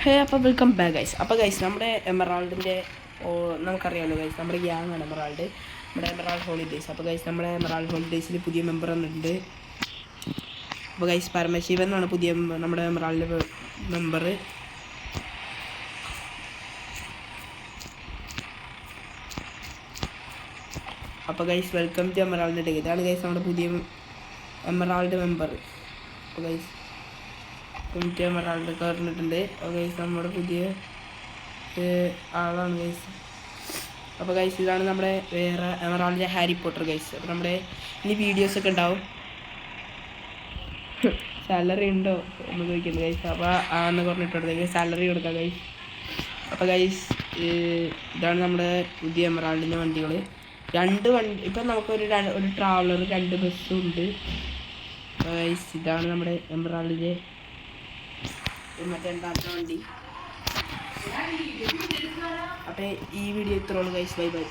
അപ്പോൾ welcome back guys. അപ്പോൾ guys നമ്മുടെ എമറാൾഡിൻ്റെ നമുക്കറിയാമല്ലോ ഗൈസ്, നമ്മുടെ ഗ്യാങ്ങാണ് എമറാൾഡ്, നമ്മുടെ എമറാൾഡ് ഹോളിഡേയ്സ്. അപ്പോൾ ഗൈസ് നമ്മുടെ എമറാൾഡ് ഹോളിഡേയ്സിൽ പുതിയ മെമ്പർ വന്നിട്ടുണ്ട്. അപ്പോൾ ഗൈസ് പരമശിവൻ എന്നാണ് പുതിയ നമ്മുടെ എമറാൾഡിൻ്റെ മെമ്പർ. അപ്പോൾ ഗൈസ് വെൽക്കം ടു എമറാൾഡിൻ്റെ ഡേ. ഇതാണ് ഗൈസ് നമ്മുടെ പുതിയ എമറാൾഡ് മെമ്പർ. അപ്പോൾ ഗൈസ് എമറാൾഡൊക്കെ പറഞ്ഞിട്ടുണ്ട്. അപ്പോൾ ഗൈസ് നമ്മുടെ പുതിയ ആളാണ് ഗൈസ്. അപ്പോൾ ഗൈസ് ഇതാണ് നമ്മുടെ വേറെ എമറാൾഡിൻ്റെ ഹാരി പോട്ടർ ഗൈസ്. അപ്പോൾ നമ്മുടെ ഇനി വീഡിയോസൊക്കെ ഉണ്ടാവും. സാലറി ഉണ്ടോ എന്ന് ചോദിക്കുന്നത് ഗൈസ്. അപ്പോൾ ആന്ന് പറഞ്ഞിട്ടുണ്ടെങ്കിൽ സാലറി കൊടുക്കാം ഗൈസ്. അപ്പോൾ ഗൈസ് ഇതാണ് നമ്മുടെ പുതിയ എമറാൾഡിൻ്റെ വണ്ടികൾ. രണ്ട് വണ്ടി ഇപ്പം നമുക്കൊരു ട്രാവലർ 2 ബസ്സും ഉണ്ട്. ഗൈസ് ഇതാണ് നമ്മുടെ എമറാൾഡിൻ്റെ മറ്റേ രണ്ടാമത്തെ വണ്ടി. അപ്പോൾ ഈ വീഡിയോ ഇത്രയുള്ളൂ ഗൈസ്. Bye bye.